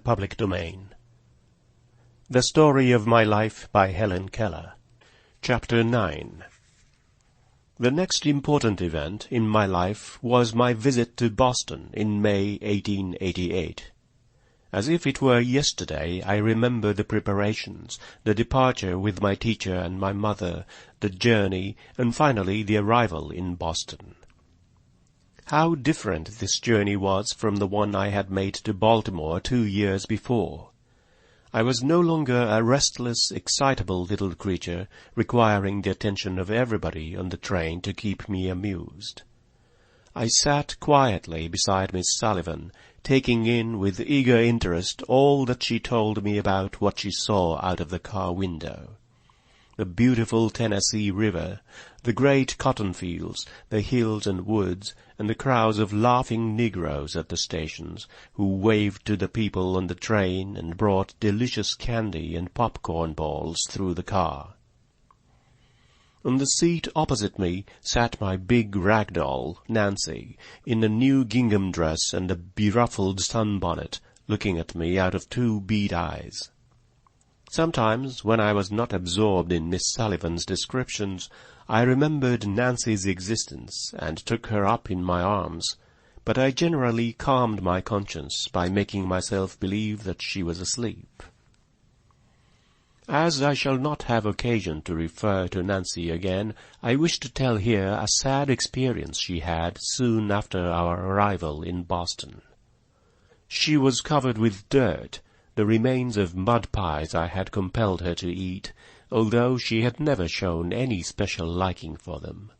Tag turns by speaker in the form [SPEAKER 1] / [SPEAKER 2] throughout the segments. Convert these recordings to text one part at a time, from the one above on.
[SPEAKER 1] Public Domain. The Story of My Life by Helen Keller. Chapter 9. The next important event in my life was my visit to Boston in May 1888. As if it were yesterday, I remember the preparations, the departure with my teacher and my mother, the journey, and finally the arrival in Boston. How different this journey was from the one I had made to Baltimore 2 years before. I was no longer a restless, excitable little creature, requiring the attention of everybody on the train to keep me amused. I sat quietly beside Miss Sullivan, taking in with eager interest all that she told me about what she saw out of the car window. The beautiful Tennessee River, the great cotton fields, the hills and woods, and the crowds of laughing negroes at the stations, who waved to the people on the train and brought delicious candy and popcorn balls through the car. On the seat opposite me sat my big rag doll, Nancy, in a new gingham dress and a beruffled sunbonnet, looking at me out of 2 bead eyes. Sometimes, when I was not absorbed in Miss Sullivan's descriptions, I remembered Nancy's existence and took her up in my arms, but I generally calmed my conscience by making myself believe that she was asleep. As I shall not have occasion to refer to Nancy again, I wish to tell here a sad experience she had soon after our arrival in Boston. She was covered with dirt, the remains of mud pies I had compelled her to eat, although she had never shown any special liking for them.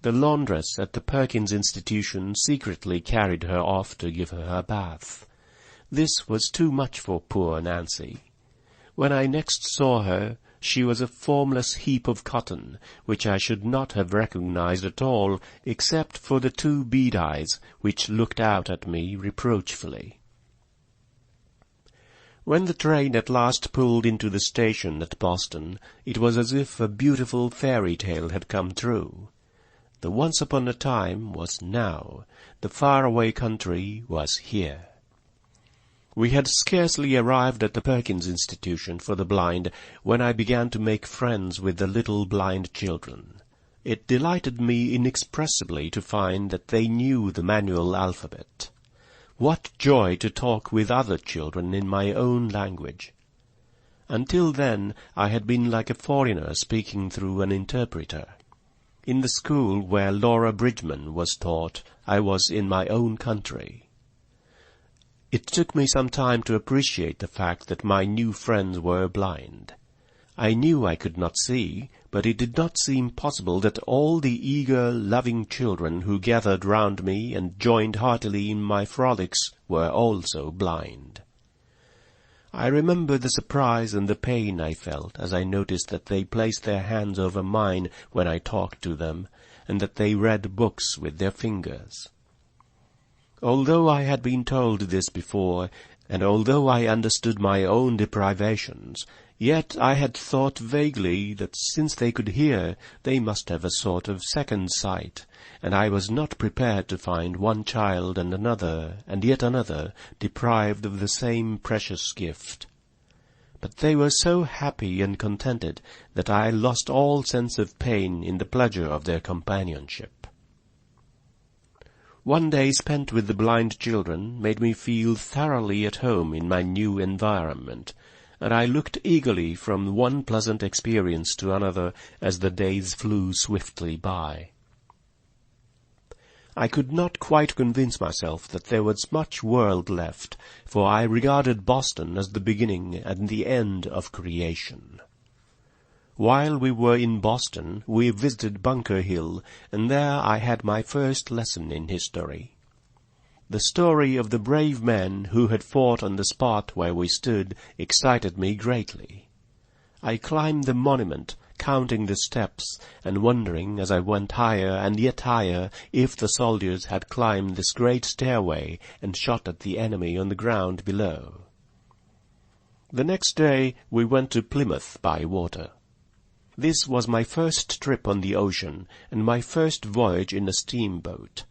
[SPEAKER 1] The laundress at the Perkins Institution secretly carried her off to give her a bath. This was too much for poor Nancy. When I next saw her, she was a formless heap of cotton, which I should not have recognized at all, except for the 2 bead eyes, which looked out at me reproachfully. When the train at last pulled into the station at Boston, it was as if a beautiful fairy tale had come true. The once upon a time was now. The far-away country was here. We had scarcely arrived at the Perkins Institution for the Blind when I began to make friends with the little blind children. It delighted me inexpressibly to find that they knew the manual alphabet. What joy to talk with other children in my own language! Until then I had been like a foreigner speaking through an interpreter. In the school where Laura Bridgman was taught, I was in my own country. It took me some time to appreciate the fact that my new friends were blind. I knew I could not see, but it did not seem possible that all the eager, loving children who gathered round me and joined heartily in my frolics were also blind. I remember the surprise and the pain I felt as I noticed that they placed their hands over mine when I talked to them, and that they read books with their fingers. Although I had been told this before, and although I understood my own deprivations, yet I had thought vaguely that since they could hear, they must have a sort of second sight, and I was not prepared to find one child and another, and yet another, deprived of the same precious gift. But they were so happy and contented that I lost all sense of pain in the pleasure of their companionship. One day spent with the blind children made me feel thoroughly at home in my new environment, and I looked eagerly from one pleasant experience to another as the days flew swiftly by. I could not quite convince myself that there was much world left, for I regarded Boston as the beginning and the end of creation. While we were in Boston, we visited Bunker Hill, and there I had my first lesson in history. The story of the brave men who had fought on the spot where we stood excited me greatly. I climbed the monument, counting the steps, and wondering as I went higher and yet higher if the soldiers had climbed this great stairway and shot at the enemy on the ground below. The next day we went to Plymouth by water. This was my first trip on the ocean, and my first voyage in a steamboat.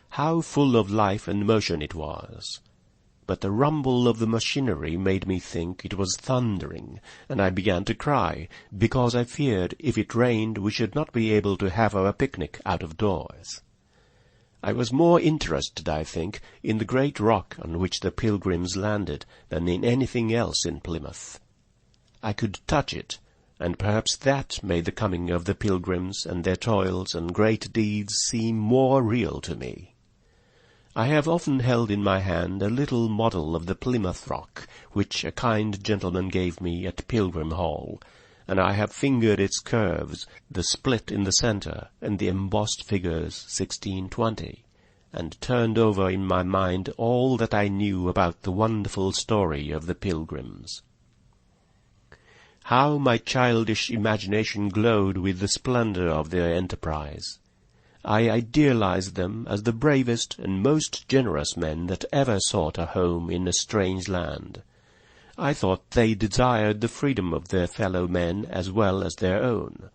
[SPEAKER 1] How full of life and motion it was! but the rumble of the machinery made me think it was thundering, and I began to cry, because I feared if it rained we should not be able to have our picnic out of doors. I was more interested, I think, in the great rock on which the Pilgrims landed than in anything else in Plymouth. I could touch it, and perhaps that made the coming of the Pilgrims and their toils and great deeds seem more real to me. I have often held in my hand a little model of the Plymouth Rock, which a kind gentleman gave me at Pilgrim Hall, and I have fingered its curves, the split in the centre, and the embossed figures 1620, and turned over in my mind all that I knew about the wonderful story of the Pilgrims. How my childish imagination glowed with the splendour of their enterprise! I idealized them as the bravest and most generous men that ever sought a home in a strange land. I thought they desired the freedom of their fellow men as well as their own.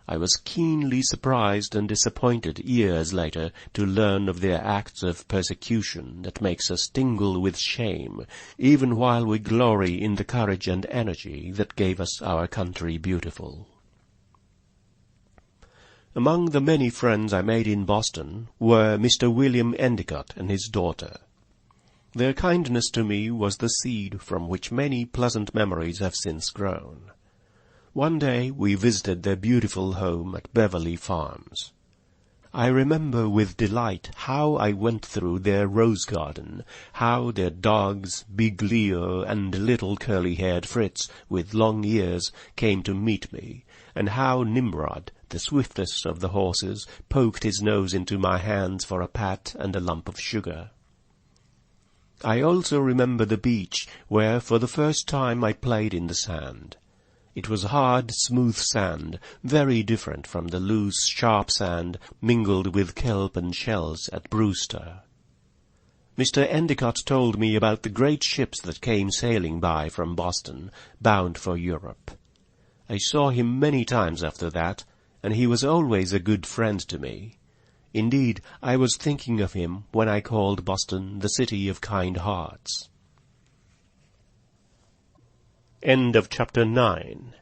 [SPEAKER 1] I was keenly surprised and disappointed years later to learn of their acts of persecution that makes us tingle with shame, even while we glory in the courage and energy that gave us our country beautiful. Among the many friends I made in Boston were Mr. William Endicott and his daughter. Their kindness to me was the seed from which many pleasant memories have since grown. One day we visited their beautiful home at Beverly Farms. I remember with delight how I went through their rose garden, how their dogs, Big Leo and little curly-haired Fritz with long ears, came to meet me, and how Nimrod, the swiftest of the horses, poked his nose into my hands for a pat and a lump of sugar. I also remember the beach, where for the first time I played in the sand. It was hard, smooth sand, very different from the loose, sharp sand mingled with kelp and shells at Brewster. Mr. Endicott told me about the great ships that came sailing by from Boston, bound for Europe. I saw him many times after that, and he was always a good friend to me. Indeed, I was thinking of him when I called Boston the city of kind hearts. End of chapter 9.